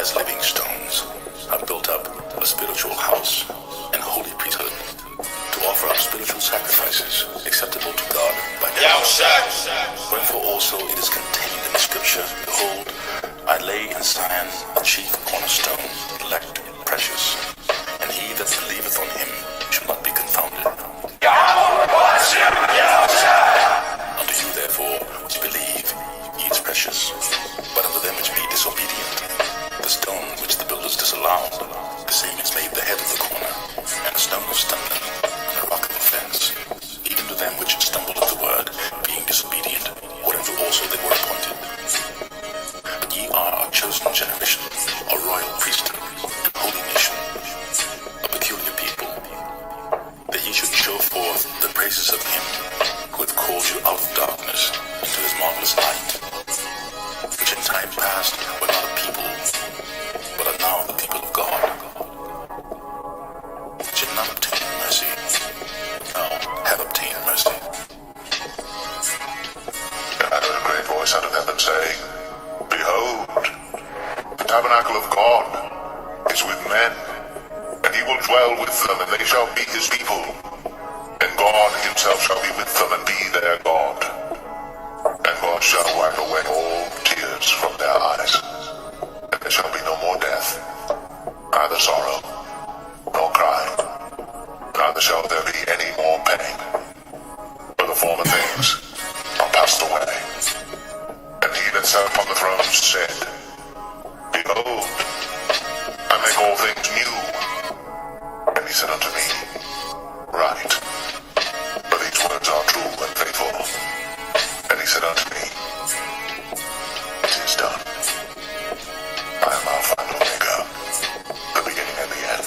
as living stones, have built up a spiritual house and holy priesthood to offer up spiritual sacrifices acceptable to God by Yahawashi. Wherefore also it is contained in the scripture, behold, I lay in Zion a chief cornerstone, elect, precious, and he that believeth on him shall not be confounded. Unto you therefore which believe, he is precious, but unto them which be disobedient, the stone which the builders disallowed, the same is made the head of the corner, and a stone of stumbling, and a rock of offense, even to them which stumble at the word, being disobedient, whereunto also they were appointed. But ye are a chosen generation, a royal priesthood, a holy nation, a peculiar people, that ye should show forth the praises of him who hath called you out of darkness into his marvelous light, which in time past were not a people, but are now the people of God, which had not obtained mercy, now have obtained mercy. And I heard a great voice out of heaven saying, Behold, the tabernacle of God is with men, and he will dwell with them, and they shall be his people, and God himself shall be with them and be their God. And God shall wipe away all tears from their eyes, and there shall be no more death, neither sorrow, nor crying, neither shall there be any more pain, for the former things are passed away. And he that sat upon the throne said, Behold, I make all things new. And he said unto me, Write, for these words are true and faithful. And he said unto me, It is done. I am Alpha and Omega, the beginning and the end.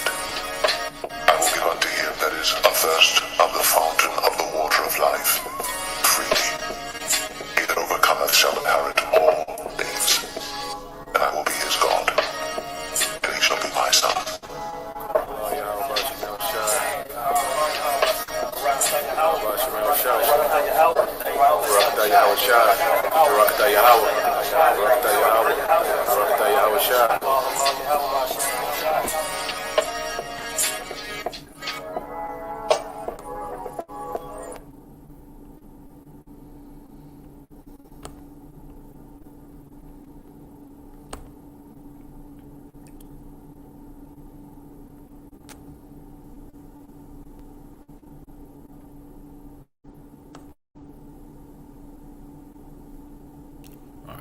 I will give unto him that is athirst of the fountain of the water of life, freely. He that overcometh shall inherit all things, and I will be his God, and he shall be my son. Rawchaa, Rawchaa, Yahawah, Rawchaa, Yahawashi.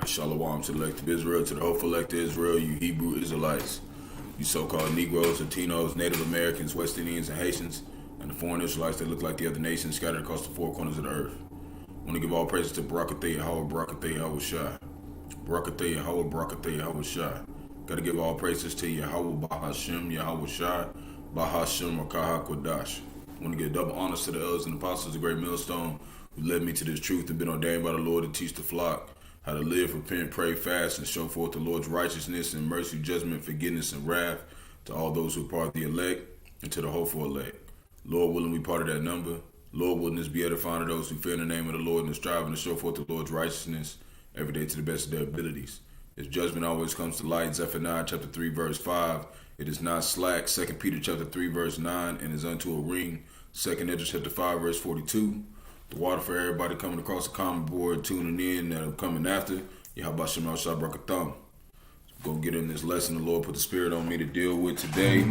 Shalom to the elect of Israel, to the hopeful elect of Israel, you Hebrew Israelites, you so-called Negroes, Latinos, Native Americans, West Indians, and Haitians, and the foreign Israelites that look like the other nations scattered across the four corners of the earth. I want to give all praises to Barak, Yahawah, Barak, Yahawashi. Barak, Yahawah, Barak, Yahawashi. Got to give all praises to Yahawah, Bahasham, Yahawashi, Bahasham, Qadash. I want to give double honors to the elders and apostles, the great millstone, who led me to this truth and been ordained by the Lord to teach the flock how to live, repent, pray, fast, and show forth the Lord's righteousness and mercy, judgment, forgiveness, and wrath to all those who are part of the elect and to the hopeful elect. Lord willing, we part of that number. Lord willing, this be edifying to those who fear in the name of the Lord and are striving to show forth the Lord's righteousness every day to the best of their abilities. His judgment always comes to light. Zephaniah chapter 3, verse 5. It is not slack. 2 Peter chapter 3, verse 9, and is unto a ring. 2 Ezra chapter 5, verse 42. The water for everybody coming across the common board, tuning in, that are coming after. Yahawashi, Barak, Atham. Go get in this lesson the Lord put the Spirit on me to deal with today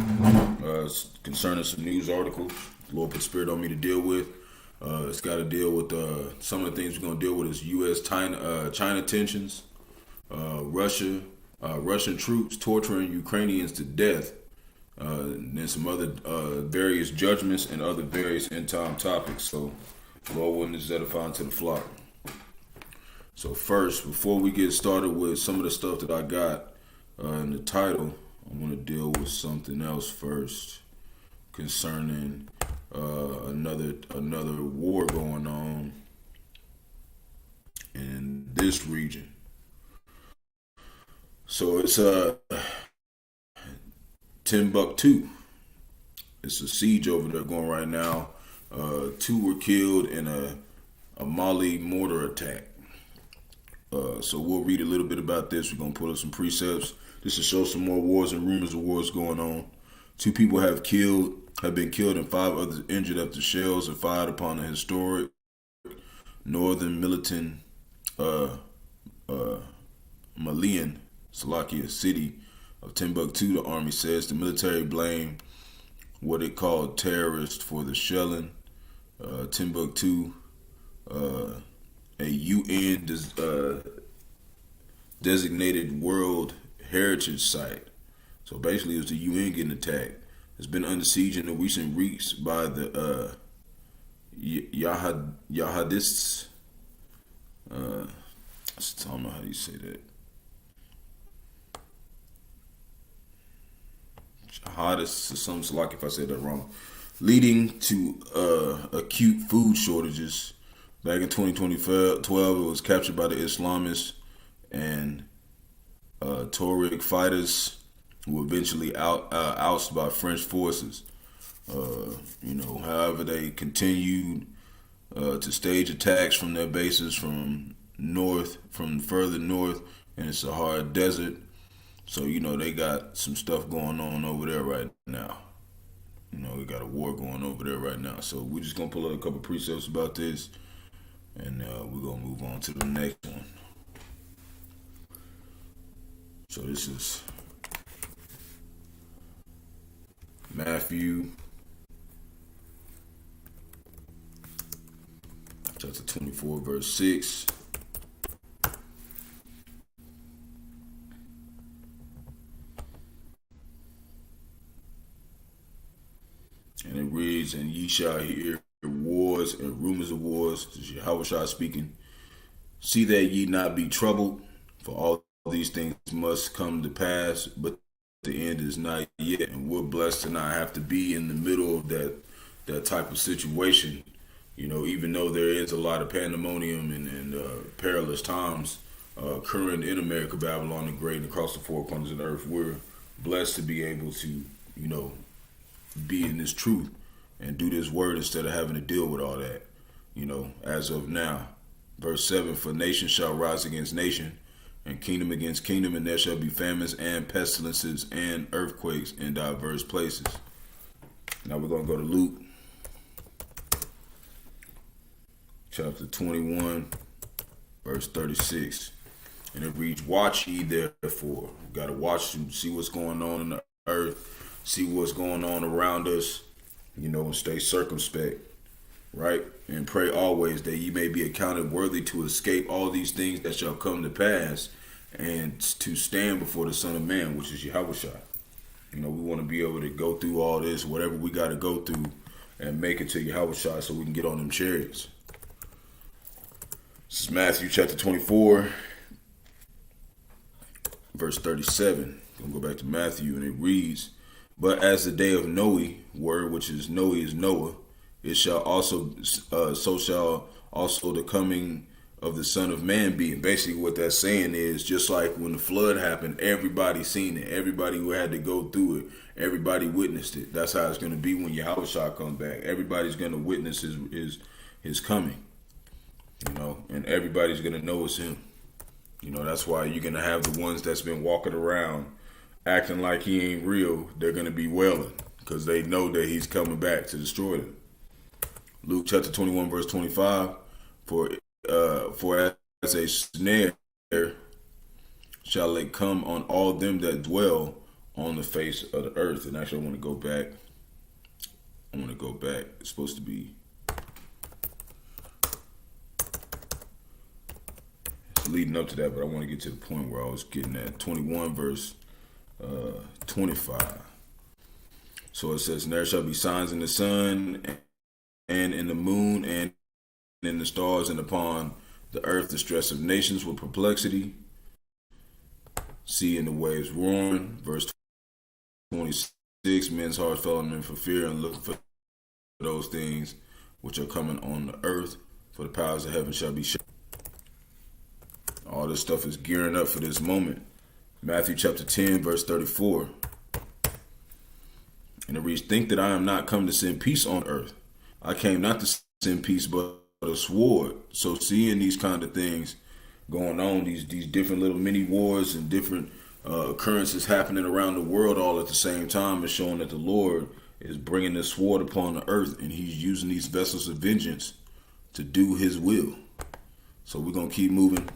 concerning some news articles. The Lord put the Spirit on me to deal with. It's got to deal with some of the things we're going to deal with is U.S.-China tensions, Russian troops torturing Ukrainians to death, and then some other various judgments and other various end-time topics. So, Lord willing, this is edifying to the flock. So first, before we get started with some of the stuff that I got in the title, I want to deal with something else first concerning another war going on in this region. So it's Timbuktu. It's a siege over there going right now. 2 were killed in a Mali mortar attack. So we'll read a little bit about this. We're going to pull up some precepts This will show some more wars and rumors of wars going on. 2 people have been killed and 5 others injured after shells are fired upon a historic northern militant Malian Salakia city of Timbuktu. The army says the military blamed what it called terrorists for the shelling. Timbuktu, a UN designated World Heritage Site. So basically, it was the UN getting attacked. It's been under siege in the recent weeks by the Yahadists. I don't know how you say that. Jihadists or something like, if I said that wrong, leading to acute food shortages. Back in 2012, it was captured by the Islamists and Tuareg fighters, who were eventually ousted by French forces. However, they continued to stage attacks from their bases from further north in the Sahara Desert. So, they got some stuff going on over there right now. We got a war going over there right now. So we're just going to pull out a couple precepts about this, and we're going to move on to the next one. So this is Matthew chapter 24, verse 6. And it reads, "And ye shall hear wars and rumors of wars." This is Yahawashi speaking. "See that ye not be troubled, for all these things must come to pass, but the end is not yet." And we're blessed to not have to be in the middle of that type of situation. Even though there is a lot of pandemonium and perilous times occurring in America, Babylon the Great, and across the 4 corners of the earth, we're blessed to be able to, be in this truth and do this word instead of having to deal with all that, as of now. Verse 7, "For nation shall rise against nation, and kingdom against kingdom, and there shall be famines and pestilences and earthquakes in diverse places." Now we're going to go to Luke chapter 21, verse 36. And it reads, "Watch ye therefore." We got to watch and see what's going on in the earth, see what's going on around us, and stay circumspect, right? "And pray always that ye may be accounted worthy to escape all these things that shall come to pass, and to stand before the Son of Man," which is Yahawashi. We want to be able to go through all this, whatever we got to go through, and make it to Yahawashi so we can get on them chariots. This is Matthew chapter 24, verse 37. I'm going to go back to Matthew, and it reads, "But as the day of Noe were," which is Noe is Noah, "it shall also, so shall also the coming of the Son of Man be." And basically what that's saying is, just like when the flood happened, everybody seen it. Everybody who had to go through it, everybody witnessed it. That's how it's going to be when Yahawashi comes back. Everybody's going to witness his coming, and everybody's going to know it's him. That's why you're going to have the ones that's been walking around acting like he ain't real. They're going to be wailing because they know that he's coming back to destroy them. Luke chapter 21, verse 25, For as a snare shall it come on all them that dwell on the face of the earth." And actually I want to go back. It's supposed to be, it's leading up to that, but I want to get to the point where I was getting at. 21 verse 25. So it says, "And there shall be signs in the sun and in the moon and in the stars, and upon the earth the stress of nations with perplexity, sea and the waves roaring." Verse 26, "Men's hearts fell on them for fear, and looking for those things which are coming on the earth, for the powers of heaven shall be shaken." All this stuff is gearing up for this moment. Matthew chapter 10, verse 34. And it reads, "Think that I am not come to send peace on earth. I came not to send peace, but a sword." So seeing these kind of things going on, these different little mini wars and different occurrences happening around the world all at the same time is showing that the Lord is bringing this sword upon the earth, and he's using these vessels of vengeance to do his will. So we're going to keep moving.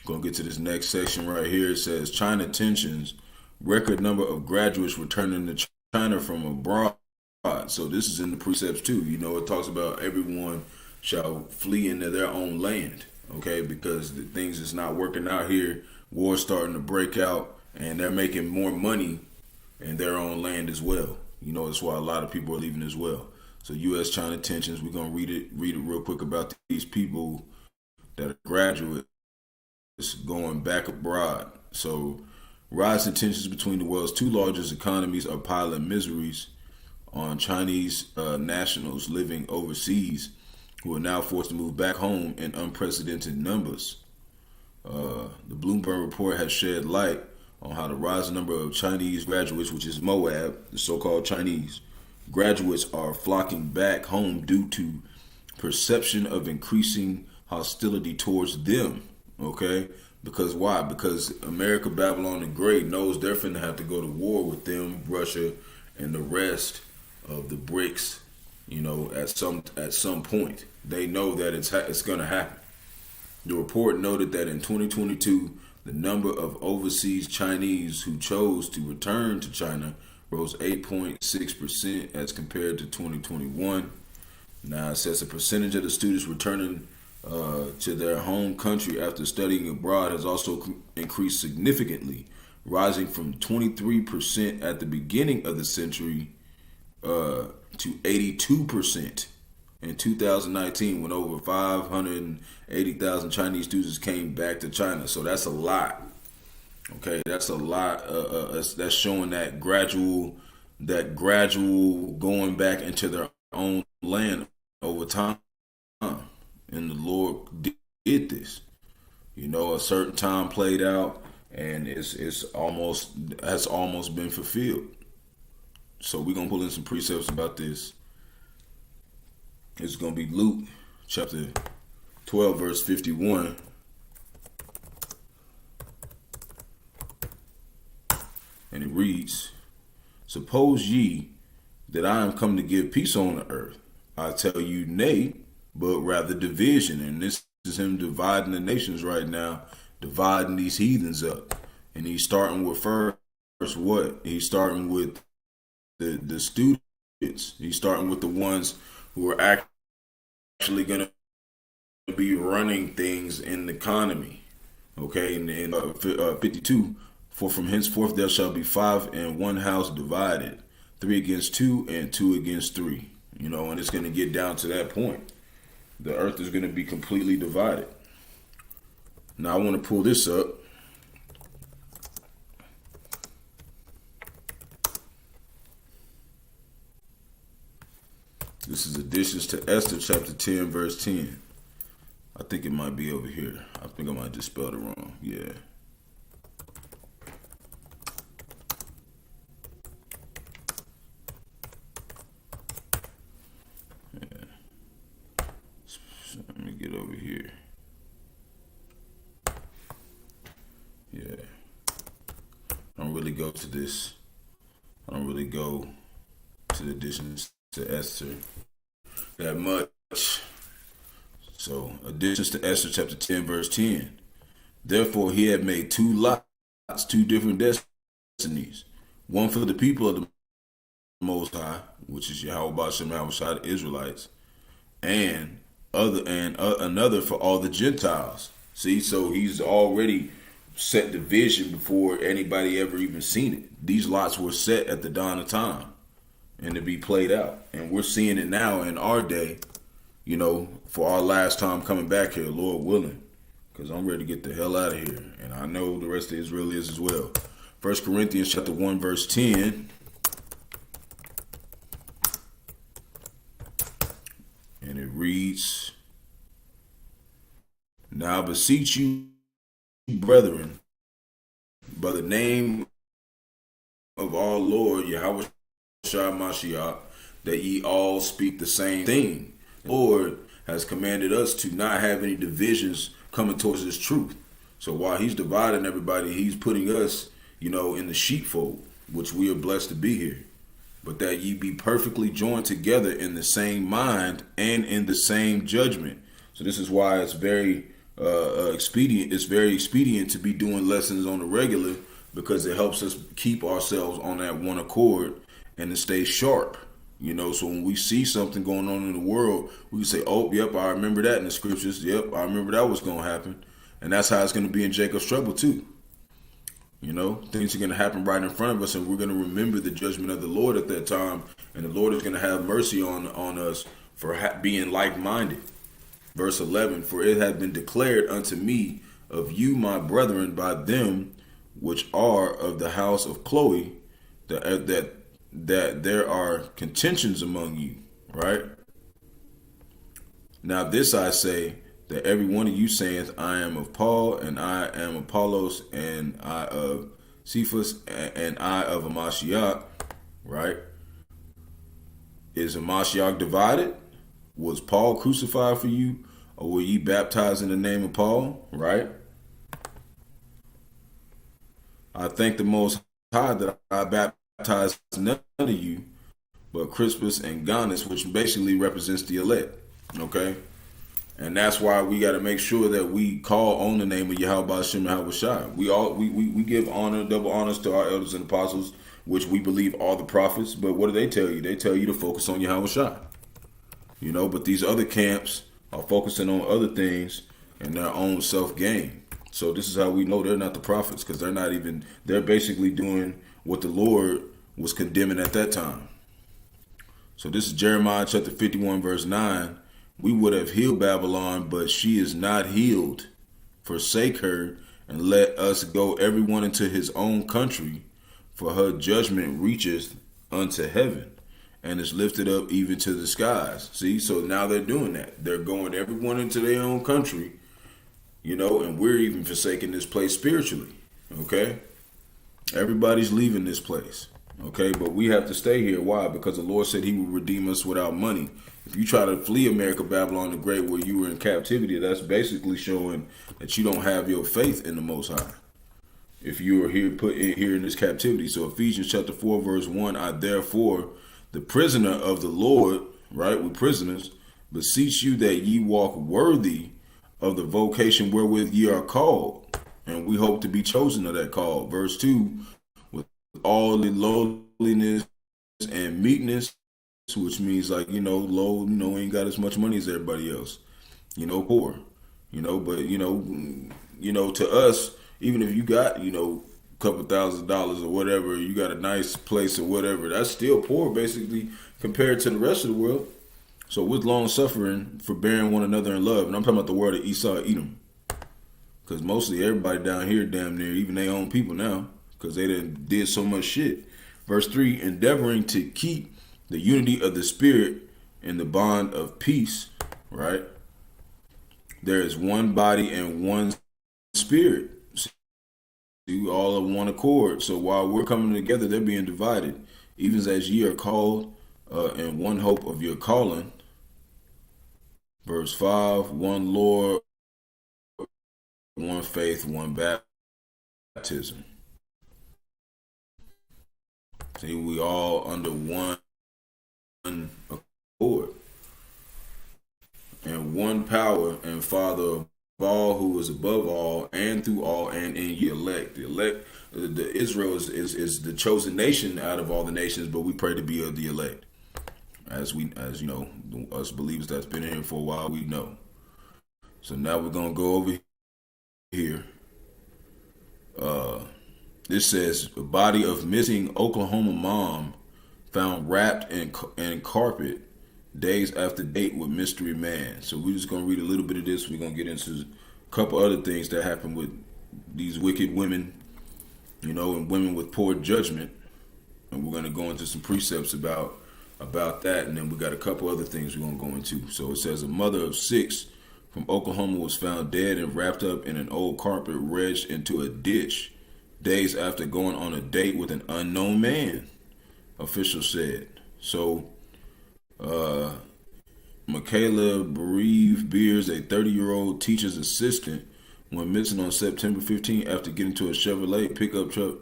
Going to get to this next section right here. It says China tensions, record number of graduates returning to China from abroad. So this is in the precepts too. You know, it talks about everyone shall flee into their own land. Okay, because the things is not working out here. War's starting to break out, and they're making more money in their own land as well. You know, that's why a lot of people are leaving as well. So U.S.-China tensions, we're going to read it real quick about these people that are graduates going back abroad. So rising tensions between the world's two largest economies are piling miseries on Chinese nationals living overseas who are now forced to move back home in unprecedented numbers. The Bloomberg report has shed light on how the rising number of Chinese graduates, which is Moab, the so-called Chinese graduates, are flocking back home due to perception of increasing hostility towards them. Okay? Because why? Because America, Babylon the Great knows they're finna have to go to war with them, Russia, and the rest of the BRICS. You know, at some point, they know that it's gonna happen. The report noted that in 2022, the number of overseas Chinese who chose to return to China rose 8.6% as compared to 2021. Now it says a percentage of the students returning to their home country after studying abroad has also increased significantly, rising from 23% at the beginning of the century to 82% in 2019, when over 580,000 Chinese students came back to China. So that's a lot. Okay, that's a lot. That's showing that gradual going back into their own land over time. And the Lord did this. You know, a certain time played out, and has almost been fulfilled. So we're gonna pull in some precepts about this. It's going to be Luke chapter 12, verse 51. And it reads, suppose ye that I am come to give peace on the earth. I tell you, nay, but rather division. And this is him dividing the nations right now, dividing these heathens up. And he's starting with first what? He's starting with the students. He's starting with the ones who are actually going to be running things in the economy. Okay, and 52, for from henceforth there shall be 5 in one house divided, 3 against 2 and 2 against 3. You know, and it's going to get down to that point. The earth is going to be completely divided. Now I want to pull this up. This is Additions to Esther chapter 10, verse 10. I think it might be over here. I think I might just spelled it wrong. Yeah. So let me get over here. Yeah. I don't really go to this. I don't really go to the Additions to Esther that much. So, Additions to Esther chapter 10, verse 10. Therefore, he had made 2 lots, 2 different destinies. One for the people of the Most High, which is Yahawah, Bahasham, Yahawashi, the Israelites, and another for all the Gentiles. See, so he's already set the vision before anybody ever even seen it. These lots were set at the dawn of time and to be played out. And we're seeing it now in our day, you know, for our last time coming back here, Lord willing, because I'm ready to get the hell out of here. And I know the rest of Israel is as well. 1 Corinthians chapter 1, verse 10. And it reads, now beseech you, brethren, by the name of our Lord Yahawashi, that ye all speak the same thing. The Lord has commanded us to not have any divisions coming towards this truth. So while he's dividing everybody, he's putting us, in the sheepfold, which we are blessed to be here. But that ye be perfectly joined together in the same mind and in the same judgment. So this is why it's very expedient. It's very expedient to be doing lessons on the regular, because it helps us keep ourselves on that one accord and to stay sharp. So when we see something going on in the world, we can say, oh, yep, I remember that in the scriptures. Yep, I remember that was going to happen. And that's how it's going to be in Jacob's trouble too. Things are going to happen right in front of us, and we're going to remember the judgment of the Lord at that time. And the Lord is going to have mercy on us for being like-minded. Verse 11, for it hath been declared unto me of you, my brethren, by them which are of the house of Chloe, that there are contentions among you, right? Now this I say, that every one of you saith, I am of Paul, and I am Apollos, and I of Cephas, and I of a Mashiach, right? Is a Mashiach divided? Was Paul crucified for you, or were ye baptized in the name of Paul, right? I thank the Most High that I baptized none of you, but Crispus and Gaius, which basically represents the elect, okay? And that's why we got to make sure that we call on the name of Yahawah, Bahasham, Yahawashi. We give honor, double honors to our elders and apostles, which we believe are the prophets. But what do they tell you? They tell you to focus on Yahawashi. But these other camps are focusing on other things and their own self-gain. So this is how we know they're not the prophets, because they're basically doing what the Lord was condemning at that time. So this is Jeremiah chapter 51, verse 9. We would have healed Babylon, but she is not healed. Forsake her, and let us go everyone into his own country, for her judgment reacheth unto heaven, and is lifted up even to the skies. See, so now they're doing that. They're going everyone into their own country, and we're even forsaking this place spiritually, okay? Everybody's leaving this place, okay? But we have to stay here. Why? Because the Lord said he will redeem us without money. If you try to flee America, Babylon the Great, where you were in captivity, that's basically showing that you don't have your faith in the Most High. If you are put here in this captivity. So Ephesians chapter 4, verse 1, I therefore, the prisoner of the Lord, right, we're prisoners, beseech you that ye walk worthy of the vocation wherewith ye are called. And we hope to be chosen of that call. Verse 2, with all the lowliness and meekness, which means like, low, ain't got as much money as everybody else, poor, but, to us, even if you got, a couple $1,000s or whatever, you got a nice place or whatever, that's still poor basically compared to the rest of the world. So with long suffering, forbearing one another in love, and I'm talking about the word of Esau, Edom, because mostly everybody down here, damn near, even their own people now, because they did so much shit. Verse 3, endeavoring to keep the unity of the Spirit in the bond of peace, right? There is one body and one Spirit. See, all of one accord. So while we're coming together, they're being divided. Even as ye are called in one hope of your calling. Verse 5, one Lord, one faith, one baptism. See, we all under one accord, and one power and Father of all, who is above all and through all and in ye elect. The elect, the Israel is the chosen nation out of all the nations, but we pray to be of the elect. As us believers that's been in here for a while, we know. So now we're gonna go over here. This says a body of missing OK-LA-Homa mom found wrapped in carpet days after date with mystery man. So we're just going to read a little bit of this. We're going to get into a couple other things that happen with these wicked women, and women with poor judgment. And we're going to go into some precepts about that. And then we got a couple other things we're going to go into. So it says a mother of 6 from Oklahoma was found dead and wrapped up in an old carpet wedged into a ditch days after going on a date with an unknown man, officials said. So Michaela Bereave Beers, a 30-year-old teacher's assistant, went missing on September 15 after getting into a Chevrolet pickup truck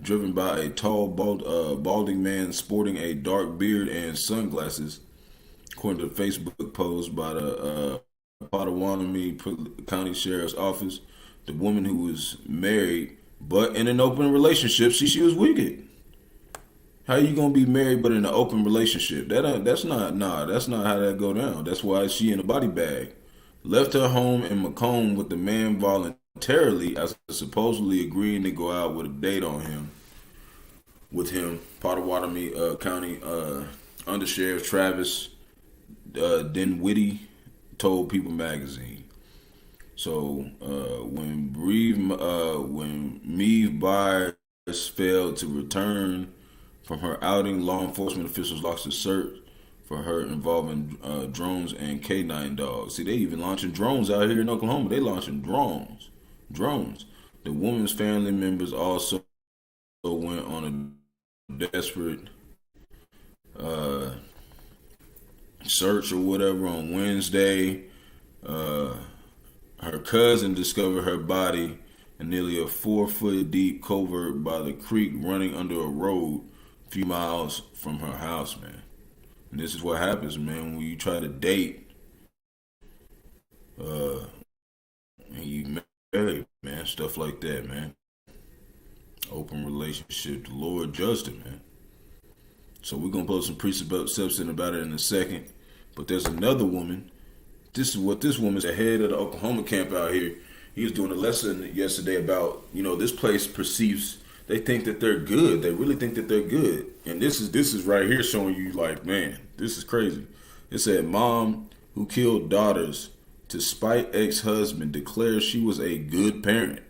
driven by a tall, balding man sporting a dark beard and sunglasses, according to a Facebook post by the Potawatomi County Sheriff's Office. The woman, who was married but in an open relationship, she was wicked. How you gonna be married but in an open relationship? That's not how that go down. That's why she in a body bag. Left her home in Macomb with the man voluntarily as supposedly agreeing to go out with a date with him. Potawatomi County Undersheriff Travis Dinwiddie told People magazine. So when Meave Byers failed to return from her outing, law enforcement officials launched a search for her involving drones and K9 dogs. See, they even launching drones out here in Oklahoma. They launching drones. The woman's family members also went on a desperate search or whatever on Wednesday. Her cousin discovered her body in nearly a 4-foot deep culvert by the creek running under a road a few miles from her house, man. And this is what happens, man, when you try to date and you marry, man, stuff like that, man. Open relationship, the Lord judged it, man. So we're going to post some precepts about it in a second. But there's another woman. This is what this woman's the head of the Oklahoma camp out here. He was doing a lesson yesterday about, this place perceives, they think that they're good. They really think that they're good. And this is right here showing you, like, man, this is crazy. It said, mom who killed daughters to spite ex-husband declares she was a good parent.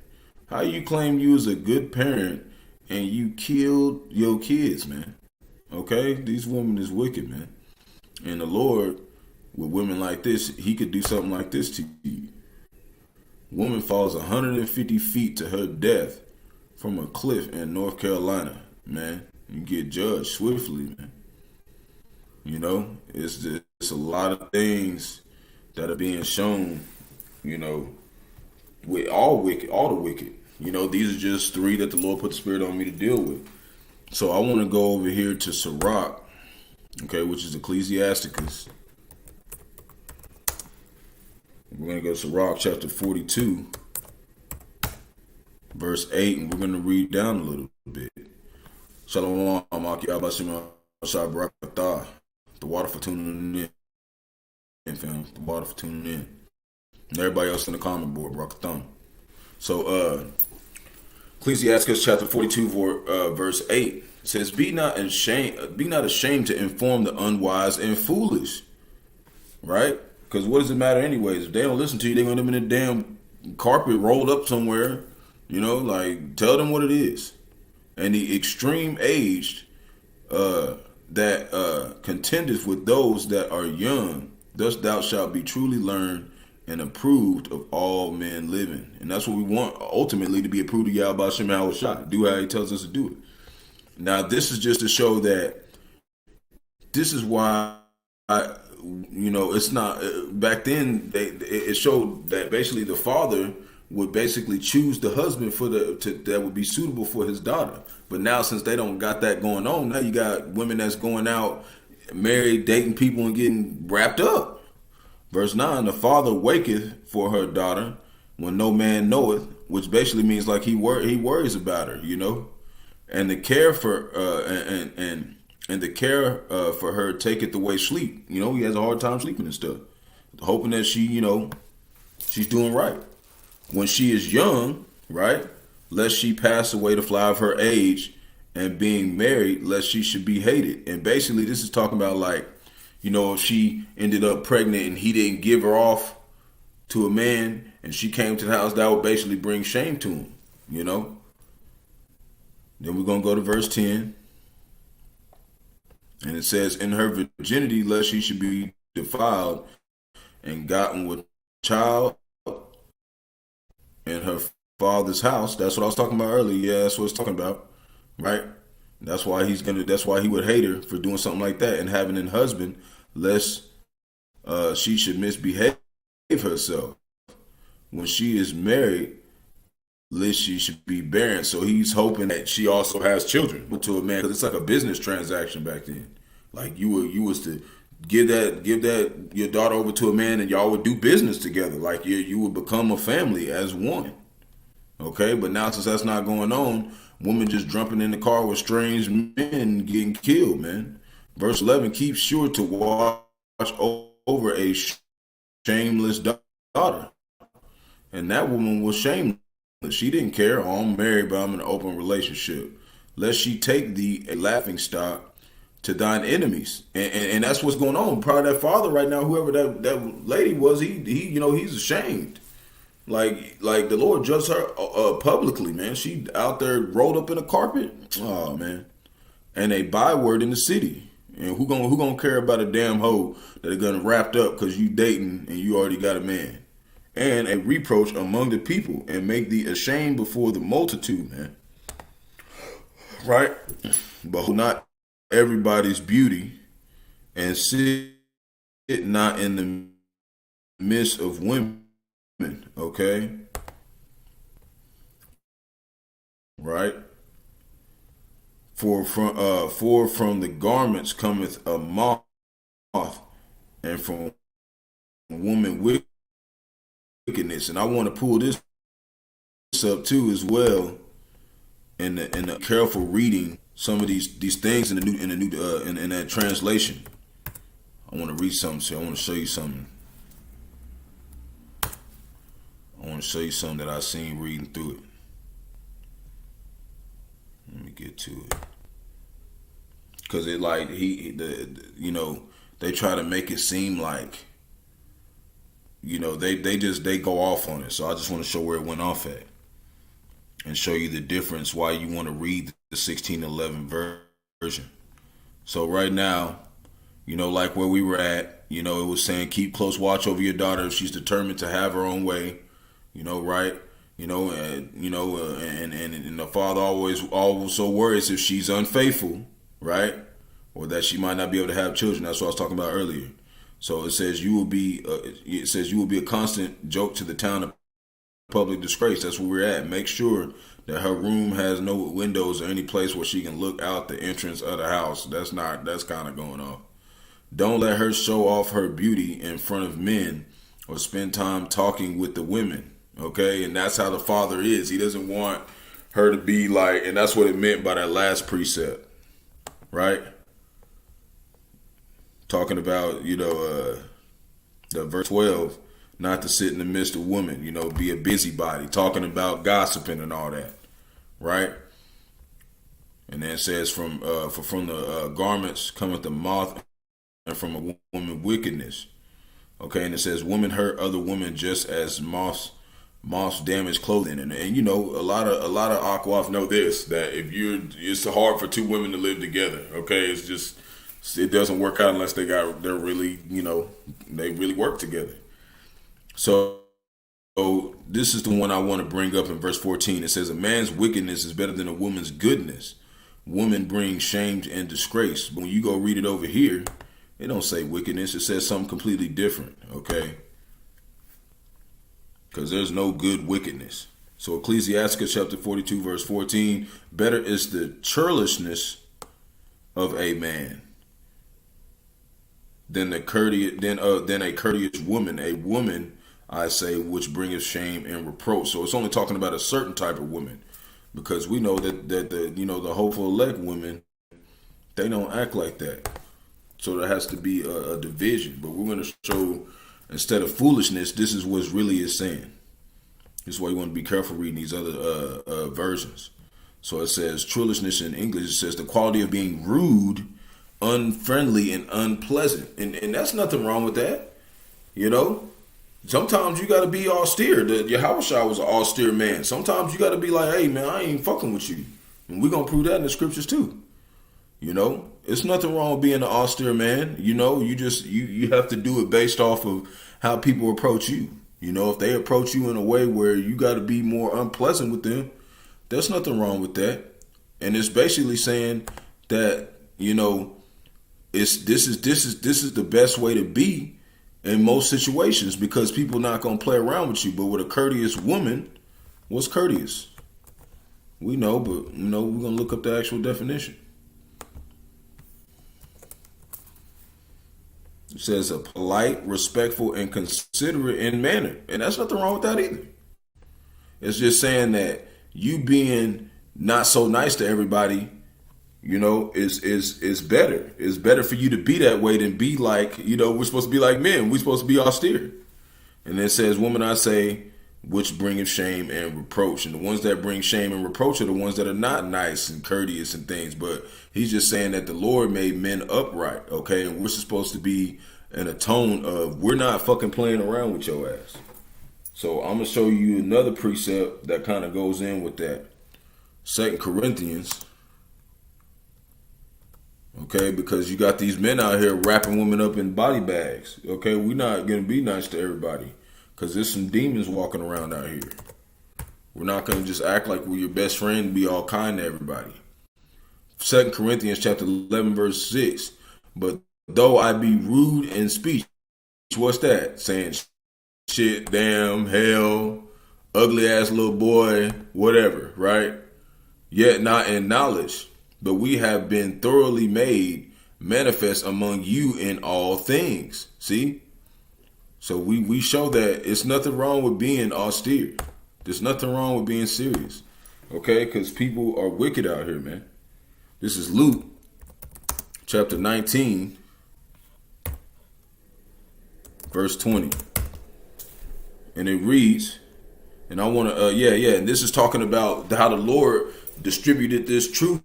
How you claim you was a good parent and you killed your kids, man? Okay? These women is wicked, man. And the Lord, with women like this, he could do something like this to you. Woman falls 150 feet to her death from a cliff in North Carolina, man. You get judged swiftly, man. It's a lot of things that are being shown, with all the wicked. These are just 3 that the Lord put the Spirit on me to deal with. So I want to go over here to Sirach, okay, which is Ecclesiasticus. We're going to go to Sirach chapter 42, verse 8, and we're going to read down a little bit. Shalom, Bahasham, Barak, Atham. The water for tuning in, fam. The water for tuning in. And everybody else in the comment board, Barak, Atham. So, Ecclesiastes chapter 42, verse 8 says, Be not ashamed to inform the unwise and foolish. Right? Because what does it matter anyways? If they don't listen to you, they're going to live in a damn carpet rolled up somewhere. Like, tell them what it is. And the extreme aged that contendeth with those that are young, thus thou shalt be truly learned and approved of all men living. And that's what we want, ultimately, to be approved of Yahawashi, do how he tells us to do it. Now, this is just to show that this is why it's not, back then, it showed that basically the father would basically choose the husband that would be suitable for his daughter. But now, since they don't got that going on, now you got women that's going out, married, dating people, and getting wrapped up. Verse 9, the father waketh for her daughter when no man knoweth, which basically means like he worries about her, and the care for and the care for her taketh away sleep. He has a hard time sleeping and stuff, hoping that she's doing right. When she is young, right, lest she pass away the flower of her age, and being married, lest she should be hated. And basically, this is talking about, like, if she ended up pregnant and he didn't give her off to a man and she came to the house, that would basically bring shame to him, Then we're going to go to verse 10. And it says, in her virginity, lest she should be defiled and gotten with child in her father's house. That's what I was talking about earlier. Yeah, that's what it's talking about, right? That's why he would hate her for doing something like that and having a husband, lest she should misbehave herself. when she is married, lest she should be barren. So he's hoping that she also has children to a man, because it's like a business transaction back then. Like you was to give that your daughter over to a man, and y'all would do business together. Like you would become a family as one. Okay, but now since that's not going on, women just jumping in the car with strange men getting killed, man. Verse 11, keep sure to watch over a shameless daughter. And that woman was shameless. She didn't care. Oh, I'm married, but I'm in an open relationship. Lest she take thee a laughing stock to thine enemies. And that's what's going on. Probably that father right now, whoever that lady was, he he's ashamed. Like the Lord judged her publicly, man. She out there rolled up in a carpet. Oh, man. And a byword in the city. And who gonna care about a damn hoe that are gonna wrapped up because you dating and you already got a man? And a reproach among the people, and make thee ashamed before the multitude, man. Right? But not everybody's beauty, and sit not in the midst of women. Okay? Right? For from the garments cometh a moth, and from woman wickedness. And I want to pull this up too as well, in the careful reading some of these things in that translation. I want to read something. So I want to show you something. I want to show you something that I seen reading through it. Let me get to it. Because it like they try to make it seem like, they go off on it. So I just want to show where it went off at, and show you the difference why you want to read the 1611 version. So right now, like where we were at, it was saying keep close watch over your daughter if she's determined to have her own way, right? And the father always so worries if she's unfaithful, right? Or that she might not be able to have children. That's what I was talking about earlier. So it says you will be a constant joke to the town of public disgrace. That's where we're at. Make sure that her room has no windows or any place where she can look out the entrance of the house. That's kind of going off. Don't let her show off her beauty in front of men or spend time talking with the women. Okay, and that's how the father is. He doesn't want her to be like, and that's what it meant by that last precept, right? Talking about, the verse 12, not to sit in the midst of women, be a busybody, talking about gossiping and all that, right? And then it says from the garments cometh the moth, and from a woman wickedness. Okay, and it says women hurt other women just as moths damage clothing, and a lot of aquaf know this, that it's hard for two women to live together. Okay, it doesn't work out unless they really work together. So this is the one I want to bring up in verse 14. It says a man's wickedness is better than a woman's goodness. Woman brings shame and disgrace. But when you go read it over here, it don't say wickedness. It says something completely different. Okay. Because there's no good wickedness. So Ecclesiastes chapter 42 verse 14, better is the churlishness of a man than a courteous woman. A woman, I say, which bringeth shame and reproach. So it's only talking about a certain type of woman, because we know that the hopeful elect women, they don't act like that. So there has to be a division. But we're going to show, instead of foolishness, this is what really is saying. This is why you want to be careful reading these other versions. So it says churlishness in English. It says the quality of being rude, unfriendly, and unpleasant. And that's nothing wrong with that. Sometimes you got to be austere. The Yahawashi was an austere man. Sometimes you got to be like, hey, man, I ain't fucking with you. And we're going to prove that in the scriptures too. It's nothing wrong with being an austere man. You have to do it based off of how people approach you. If they approach you in a way where you got to be more unpleasant with them, there's nothing wrong with that. And it's basically saying that, this is the best way to be. in most situations because people not going to play around with you. But with a courteous woman, what's courteous? We know, but we're going to look up the actual definition. It says a polite, respectful, and considerate in manner. And there's nothing wrong with that either. It's just saying that you being not so nice to everybody, is better. It's better for you to be that way than be like, we're supposed to be like men. We're supposed to be austere. And it says, woman, I say, which bringeth shame and reproach. And the ones that bring shame and reproach are the ones that are not nice and courteous and things. But he's just saying that the Lord made men upright, okay? And we're supposed to be in a tone of, we're not fucking playing around with your ass. So I'm going to show you another precept that kind of goes in with that. 2 Corinthians. Okay, because you got these men out here wrapping women up in body bags. Okay, we're not going to be nice to everybody because there's some demons walking around out here. We're not going to just act like we're your best friend and be all kind to everybody. 2 Corinthians chapter 11, verse 6. But though I be rude in speech, what's that? Saying shit, damn, hell, ugly ass little boy, whatever, right? Yet not in knowledge, but we have been thoroughly made manifest among you in all things. See? So we show that it's nothing wrong with being austere. There's nothing wrong with being serious. Okay? Because people are wicked out here, man. This is Luke chapter 19, verse 20. And it reads, and I want to, and this is talking about how the Lord distributed this truth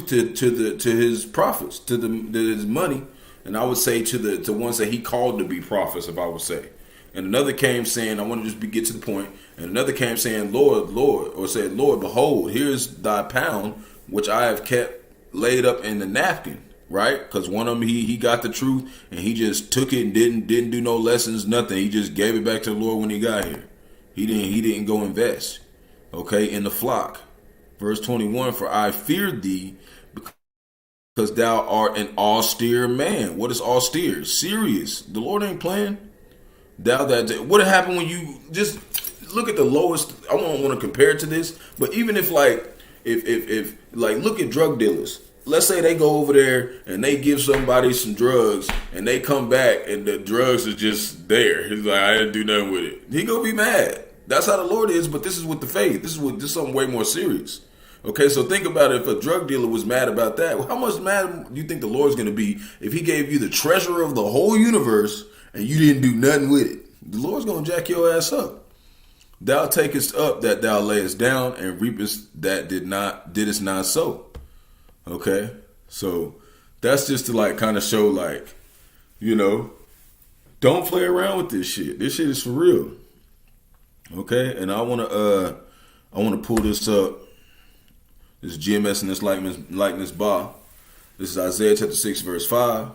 to his prophets, to his money, and I would say to ones that he called to be prophets, if I would say. And another came saying, I want to just get to the point. And another came saying, Lord, or said, Lord, behold, here's thy pound, which I have kept laid up in the napkin, right? Because one of them, he got the truth, and he just took it and didn't do no lessons, nothing. He just gave it back to the Lord when he got here. He didn't go invest, okay, in the flock. Verse 21, for I feared thee because thou art an austere man. What is austere? Serious. The Lord ain't playing. What happened when you just look at the lowest? I don't want to compare it to this, but even if look at drug dealers. Let's say they go over there and they give somebody some drugs and they come back and the drugs are just there. He's like, I didn't do nothing with it. He gonna be mad. That's how the Lord is, but this is with the faith. This is something way more serious. Okay, so think about it. If a drug dealer was mad about that, how much mad do you think the Lord's going to be if he gave you the treasure of the whole universe and you didn't do nothing with it? The Lord's going to jack your ass up. Thou takest up that thou layest down and reapest that didst not sow. Okay, so that's just to kind of show don't play around with this shit. This shit is for real. Okay, and I want to pull this up. This is GMS and this likeness bar. This is Isaiah chapter 6, verse 5.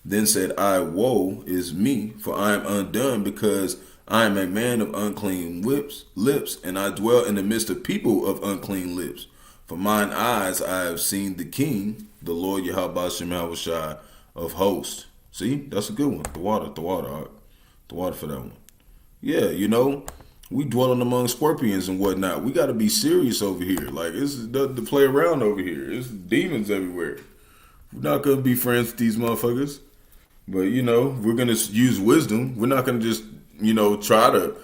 Then said I, woe is me, for I am undone, because I am a man of unclean lips, and I dwell in the midst of people of unclean lips. For mine eyes I have seen the King, the Lord Bahasham Yahawashi of hosts. See, that's a good one. The water for that one. Yeah, we dwelling among scorpions and whatnot. We got to be serious over here. It's to play around over here. There's demons everywhere. We're not going to be friends with these motherfuckers. But, we're going to use wisdom. We're not going to just, try to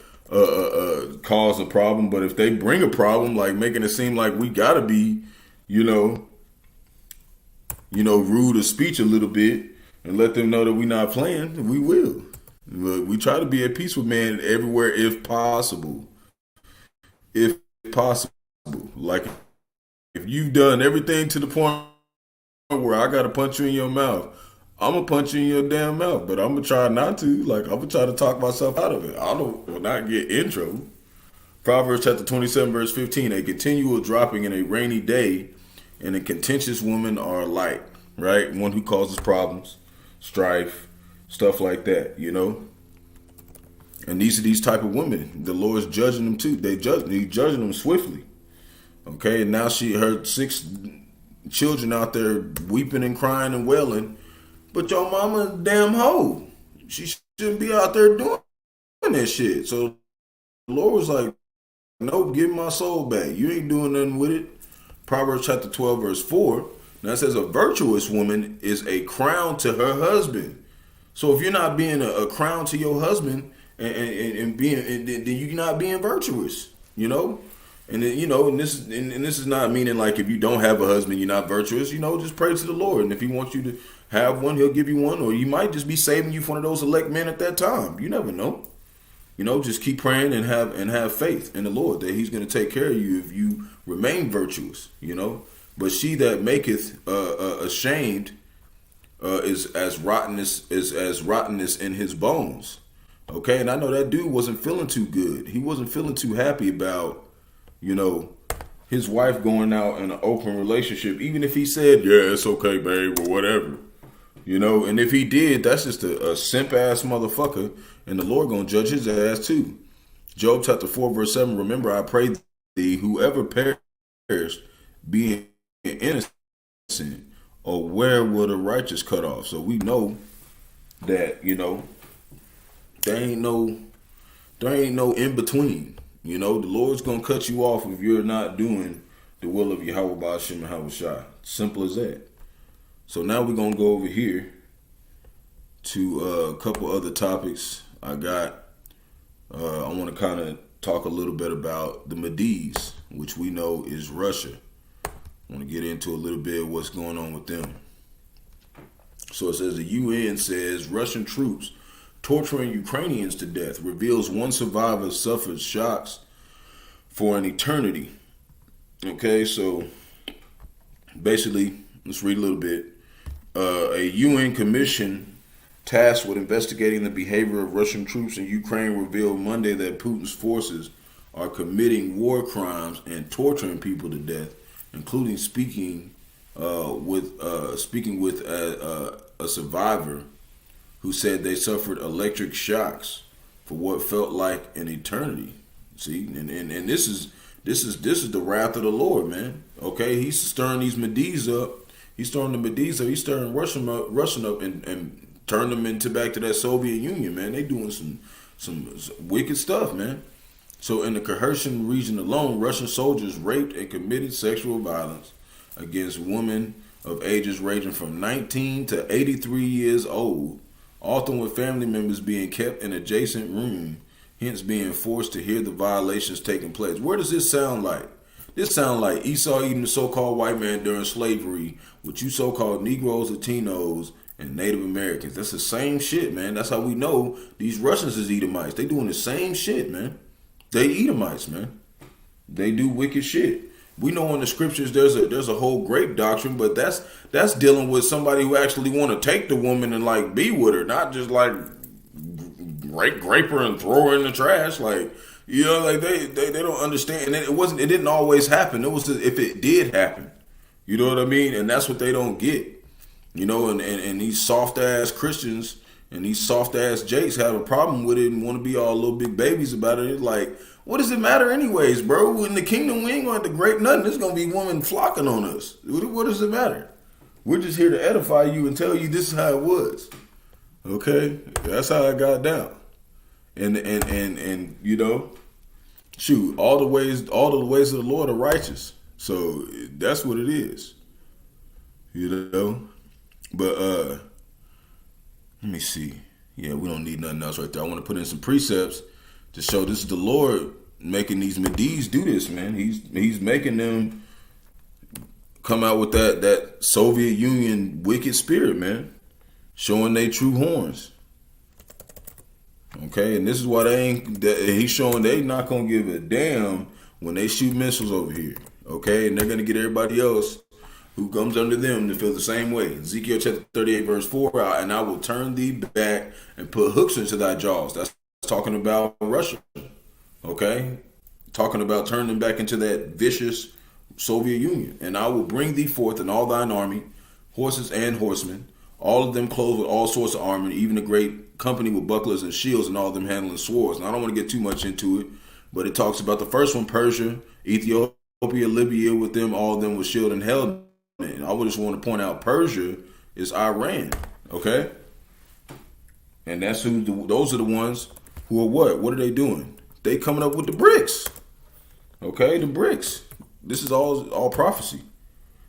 cause a problem. But if they bring a problem, making it seem like we got to be, rude of speech a little bit and let them know that we're not playing, we will. Look, we try to be at peace with man everywhere if possible. If possible. If you've done everything to the point where I got to punch you in your mouth, I'm going to punch you in your damn mouth. But I'm going to try not to. I'm going to try to talk myself out of it. I will not get intro. Proverbs chapter 27, verse 15. A continual dropping in a rainy day and a contentious woman are alike. Right? One who causes problems, strife, stuff like that, And these type of women, the Lord's judging them too. He's judging them swiftly. Okay, and now her 6 children out there weeping and crying and wailing, but your mama a damn hoe. She shouldn't be out there doing that shit. So the Lord was like, nope, give my soul back. You ain't doing nothing with it. Proverbs chapter 12, verse 4. Now it says a virtuous woman is a crown to her husband. So if you're not being a crown to your husband and then you're not being virtuous, you know? And then, you know, and this is not meaning like if you don't have a husband, you're not virtuous. You know, just pray to the Lord. And if he wants you to have one, he'll give you one. Or he might just be saving you for one of those elect men at that time. You never know. You know, just keep praying and have faith in the Lord that he's going to take care of you if you remain virtuous, you know. But she that maketh ashamed is as rottenness in his bones. Okay, and I know that dude wasn't feeling too good. He wasn't feeling too happy about, you know, his wife going out in an open relationship, even if he said, yeah, it's okay, babe, or whatever. You know, and if he did, that's just a simp ass motherfucker, and the Lord gonna judge his ass too. Job chapter 4, verse 7, remember I pray thee, whoever perished being innocent, or where will the righteous cut off? So we know that, you know, there ain't no in between. You know, the Lord's gonna cut you off if you're not doing the will of Yahawah, Bahasham, and Yahawashi. Simple as that. So now we're gonna go over here to a couple other topics I got. I want to kind of talk a little bit about the Medi's, which we know is Russia. I want to get into a little bit of what's going on with them. So it says the UN says Russian troops torturing Ukrainians to death, reveals one survivor suffered shocks for an eternity. Okay, so basically, let's read a little bit. A UN commission tasked with investigating the behavior of Russian troops in Ukraine revealed Monday that Putin's forces are committing war crimes and torturing people to death, including speaking with a survivor who said they suffered electric shocks for what felt like an eternity. See, and this is the wrath of the Lord, man. Okay, he's stirring these Medi's up. He's stirring the Medi's up. He's stirring Russian up and turn them into back to that Soviet Union, man. They doing some wicked stuff, man. So in the Kherson region alone, Russian soldiers raped and committed sexual violence against women of ages ranging from 19 to 83 years old, often with family members being kept in adjacent room, hence being forced to hear the violations taking place. Where does this sound like? This sound like Esau eating the so-called white man during slavery with you so-called Negroes, Latinos, and Native Americans. That's the same shit, man. That's how we know these Russians is Edomites. They doing the same shit, man. They Edomites, man. They do wicked shit. We know in the scriptures there's a whole grape doctrine, but that's dealing with somebody who actually want to take the woman and like be with her, not just like grape her and throw her in the trash. Like, you know, like they don't understand. And it didn't always happen. It was if it did happen, you know what I mean? And that's what they don't get, you know. And these soft ass Christians and these soft ass Jakes have a problem with it and want to be all little big babies about it. It's like, what does it matter anyways, bro? In the kingdom, we ain't going to grape nothing. There's going to be women flocking on us. What does it matter? We're just here to edify you and tell you this is how it was. Okay? That's how I got down. And you know, shoot, all the ways of the Lord are righteous. So that's what it is. You know? But let me see. Yeah, we don't need nothing else right there. I want to put in some precepts to show this is the Lord making these Medi's do this, man. He's making them come out with that Soviet Union wicked spirit, man. Showing they true horns. Okay, and this is why he's showing they not gonna give a damn when they shoot missiles over here. Okay, and they're gonna get everybody else who comes under them to feel the same way. Ezekiel chapter 38 verse 4, and I will turn thee back and put hooks into thy jaws. That's talking about Russia. Okay, talking about turning them back into that vicious Soviet Union. And I will bring thee forth in all thine army, horses and horsemen, all of them clothed with all sorts of armor, even a great company with bucklers and shields, and all of them handling swords. And I don't want to get too much into it, but it talks about the first one, Persia, Ethiopia, Libya, with them, all of them with shield and helmet. And I would just want to point out Persia is Iran, okay? And that's those are the ones who are what? What are they doing? They coming up with the bricks. Okay, the bricks. This is all prophecy.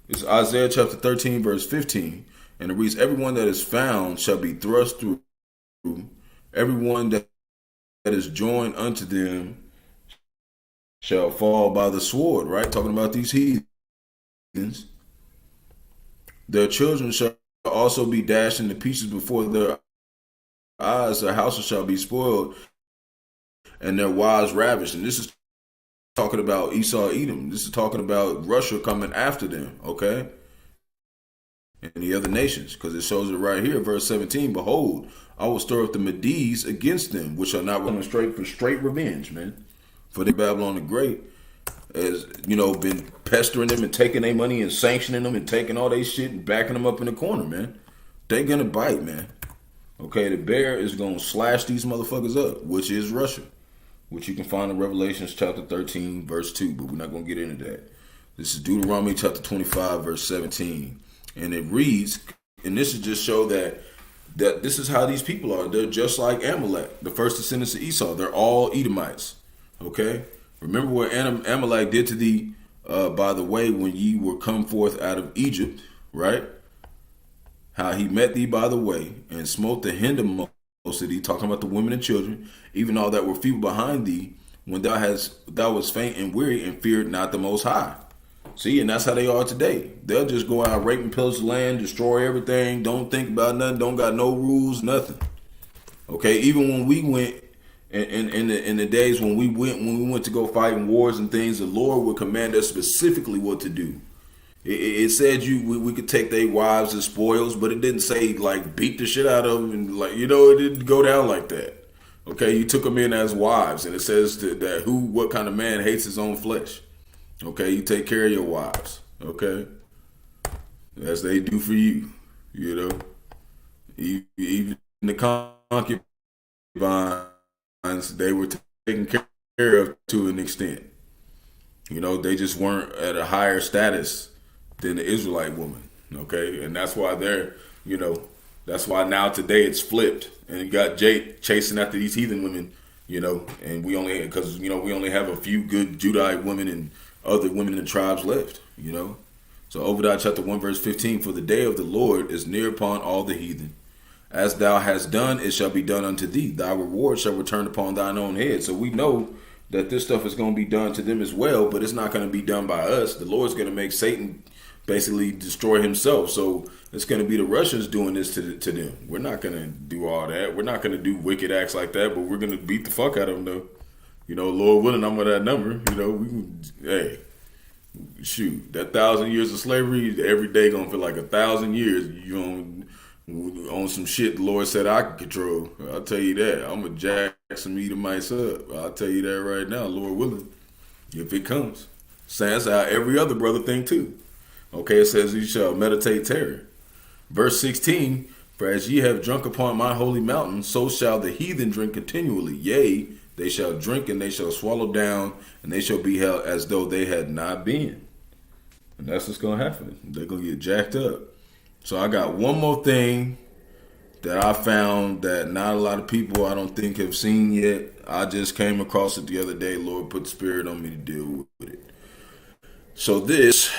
It's Isaiah chapter 13, verse 15. And it reads, everyone that is found shall be thrust through. Everyone that is joined unto them shall fall by the sword, right? Talking about these heathens. Their children shall also be dashed into pieces before their eyes. Their houses shall be spoiled and their wives ravished. And this is talking about Esau, Edom. This is talking about Russia coming after them, okay? And the other nations, because it shows it right here, verse 17. Behold, I will stir up the Medes against them, which shall not run straight for straight revenge, man. For the Babylon the Great has, been pestering them and taking their money and sanctioning them and taking all their shit and backing them up in the corner, man. They gonna bite, man. Okay, the bear is gonna slash these motherfuckers up, which is Russia, which you can find in Revelations chapter 13, verse 2, but we're not gonna get into that. This is Deuteronomy chapter 25, verse 17. And it reads, and this is just show that this is how these people are. They're just like Amalek, the first descendants of Esau. They're all Edomites. Okay? Remember what Amalek did to thee, by the way, when ye were come forth out of Egypt, right? How he met thee by the way and smote the hindermost of thee, talking about the women and children, even all that were feeble behind thee, when thou was faint and weary and feared not the Most High. See, and that's how they are today. They'll just go out, rape and pillage the land, destroy everything, don't think about nothing, don't got no rules, nothing. Okay, even when we went in the days when we went to go fight in wars and things, the Lord would command us specifically what to do. It said we could take their wives as spoils, but it didn't say like beat the shit out of them and like it didn't go down like that. Okay, you took them in as wives, and it says that what kind of man hates his own flesh. Okay, you take care of your wives. Okay, as they do for you. Even the concubines, they were taken care of to an extent. They just weren't at a higher status than the Israelite woman. Okay, and that's why that's why now today it's flipped, and you got Jake chasing after these heathen women. And we only have a few good Judite women and other women in the tribes left, So Obadiah chapter 1 verse 15, for the day of the Lord is near upon all the heathen. As thou hast done, it shall be done unto thee. Thy reward shall return upon thine own head. So we know that this stuff is going to be done to them as well, but it's not going to be done by us. The Lord's going to make Satan basically destroy himself. So it's going to be the Russians doing this to them. We're not going to do all that. We're not going to do wicked acts like that, but we're going to beat the fuck out of them though. Lord willing, I'm with that number. We can, hey, shoot, that 1,000 years of slavery, every day gonna feel like 1,000 years. You on some shit the Lord said I can control. I'll tell you that. I'm gonna jack some Edomites up. I'll tell you that right now, Lord willing, if it comes. That's how every other brother think too. Okay, it says you shall meditate terror. Verse 16, for as ye have drunk upon my holy mountain, so shall the heathen drink continually. Yea, they shall drink and they shall swallow down, and they shall be held as though they had not been. And that's what's going to happen. They're going to get jacked up. So I got one more thing that I found that not a lot of people I don't think have seen yet. I just came across it the other day. Lord put the spirit on me to deal with it. So this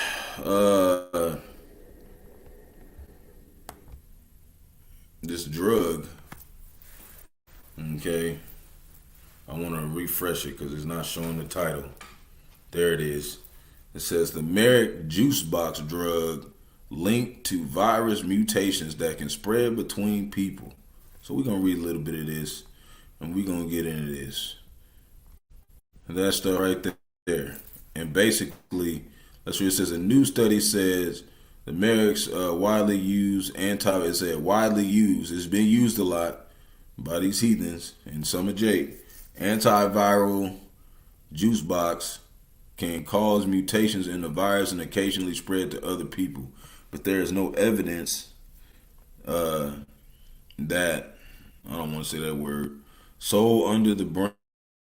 drug, okay, I want to refresh it because it's not showing the title. There it is. It says the Barak juice box drug linked to virus mutations that can spread between people. So we're going to read a little bit of this and we're going to get into this. And that stuff right there. And basically, that's what it says. A new study says the Barak's widely used widely used. It's been used a lot by these heathens and some of Jake. Antiviral juice box can cause mutations in the virus and occasionally spread to other people. But there is no evidence that, I don't want to say that word, sold under the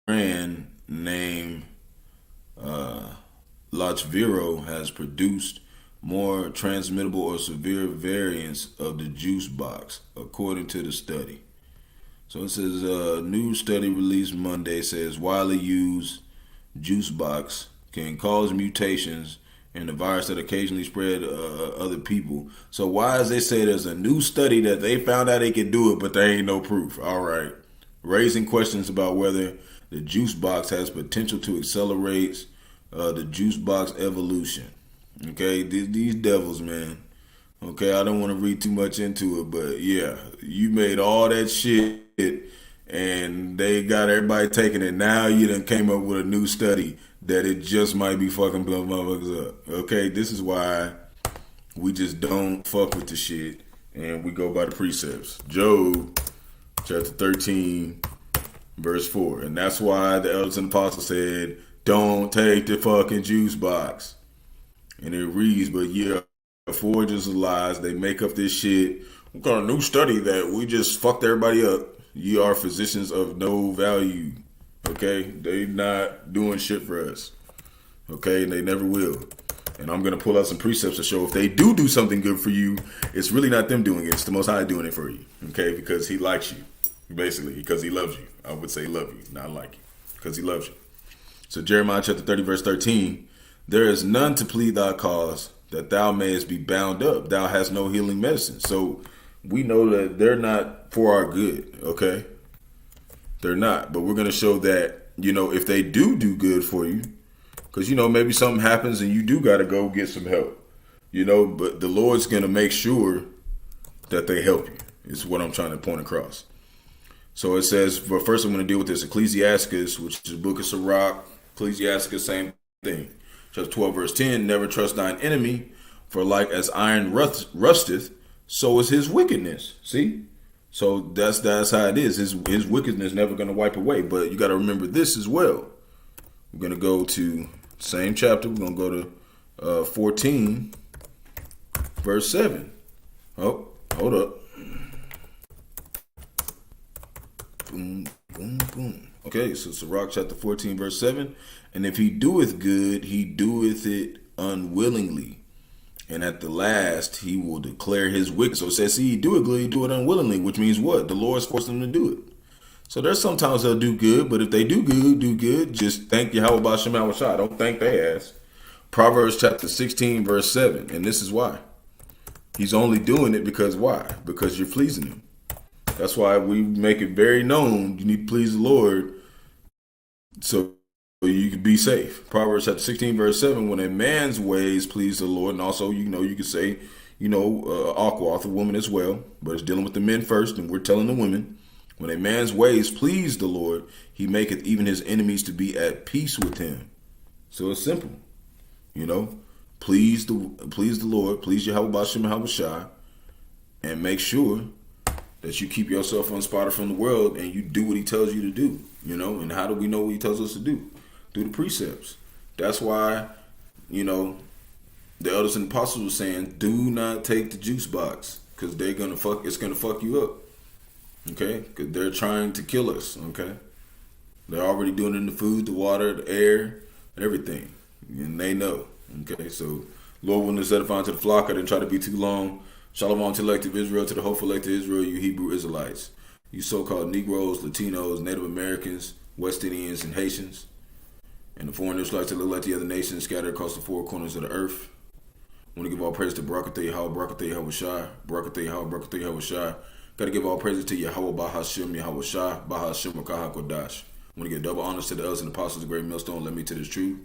brand name Rawchaa has produced more transmittable or severe variants of the juice box, according to the study. So it says a new study released Monday says widely used juice box can cause mutations in the virus that occasionally spread other people. So why does they say there's a new study that they found out they can do it, but there ain't no proof? All right. Raising questions about whether the juice box has potential to accelerate the juice box evolution. Okay, these devils, man. Okay, I don't want to read too much into it, but yeah, you made all that shit and they got everybody taking it. Now you done came up with a new study that it just might be fucking blowing motherfuckers up. Okay, this is why we just don't fuck with the shit and we go by the precepts. Job chapter 13 verse 4. And that's why the elders and apostles said, don't take the fucking juice box. And it reads, but yeah, forgers of lies, they make up this shit. We got a new study that we just fucked everybody up. You are physicians of no value. Okay? They not doing shit for us. Okay? And they never will. And I'm going to pull out some precepts to show if they do something good for you, it's really not them doing it. It's the Most High doing it for you. Okay? Because he likes you. Basically, because he loves you. I would say love you, not like you. Because he loves you. So Jeremiah chapter 30 verse 13, there is none to plead thy cause, that thou mayest be bound up. Thou hast no healing medicine. So we know that they're not for our good, okay? They're not. But we're going to show that, if they do good for you, because, maybe something happens and you do got to go get some help, but the Lord's going to make sure that they help you, is what I'm trying to point across. So it says, but first I'm going to deal with this Ecclesiastes, which is the book of Sirach. Ecclesiastes, same thing. Chapter 12, verse 10, never trust thine enemy, for like as iron rusteth, so is his wickedness. See? So that's how it is. His wickedness never going to wipe away. But you got to remember this as well. We're going to go to same chapter. We're going to go to 14, verse 7. Oh, hold up. Boom, boom, boom. Okay, so Sirach chapter 14, verse 7. And if he doeth good, he doeth it unwillingly. And at the last, he will declare his wicked. So it says, see, he do it good, he do it unwillingly, which means what? The Lord's forcing him to do it. So there's sometimes they'll do good, but if they do good, just thank Yahawah Bahasham Rawchaa. Don't thank their ass. Proverbs chapter 16, verse 7. And this is why. He's only doing it because why? Because you're pleasing him. That's why we make it very known you need to please the Lord so you can be safe. Proverbs chapter 16, verse 7, when a man's ways please the Lord, and also, you can say, Aqua, the woman as well, but it's dealing with the men first, and we're telling the women, when a man's ways please the Lord, he maketh even his enemies to be at peace with him. So it's simple, please the Lord, please Yahawah Bahasham Rawchaa, and make sure that you keep yourself unspotted from the world and you do what he tells you to do, and how do we know what he tells us to do? Through the precepts. That's why, the elders and apostles were saying, do not take the juice box, because it's gonna fuck you up. Okay? Because they're trying to kill us, okay? They're already doing it in the food, the water, the air, everything. And they know. Okay, so Lord willing to edify to the flock. I didn't try to be too long. Shalom to elective Israel, to the hopeful elected Israel, you Hebrew Israelites, you so-called Negroes, Latinos, Native Americans, West Indians, and Haitians, and the foreign Israelites that look like the other nations scattered across the four corners of the earth. I want to give all praise to Barak, Yahawah, Barak, Yahawashi, Barak, Yahawah, Barak, Yahawashi. Got to give all praises to Yahawah, Bahasham, Yahawashi, Bahasham, Qadash. I want to give double honors to the elders and apostles, the great millstone, led me to this truth,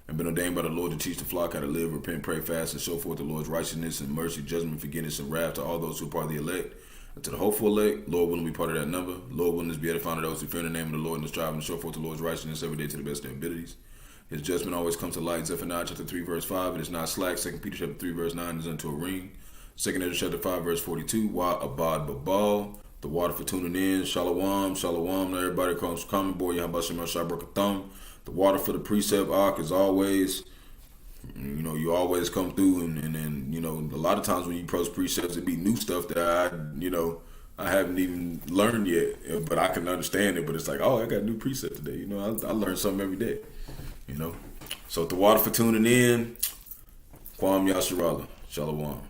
and been ordained by the Lord to teach the flock how to live, repent, pray, fast, and show forth the Lord's righteousness and mercy, judgment, forgiveness, and wrath to all those who are part of the elect. And to the hopeful elect, Lord willing to be part of that number. Lord willing to be edifying to those who fear in the name of the Lord and strive and show forth the Lord's righteousness every day to the best of their abilities. His judgment always comes to light. Zephaniah chapter 3, verse 5. It is not slack. 2 Peter chapter 3, verse 9 is unto a ring. 2 Ezra chapter 5, verse 42. Wa abad babal. The water for tuning in. Shalom. Shalom. Everybody comes coming. Boy, Yahawashi, Atham. The water for the precept ark is always, you always come through. And then, a lot of times when you post precepts, it be new stuff that I haven't even learned yet. But I can understand it. But it's like, oh, I got a new precept today. I learn something every day. So the water for tuning in. Kwam Yasharala. Shalom.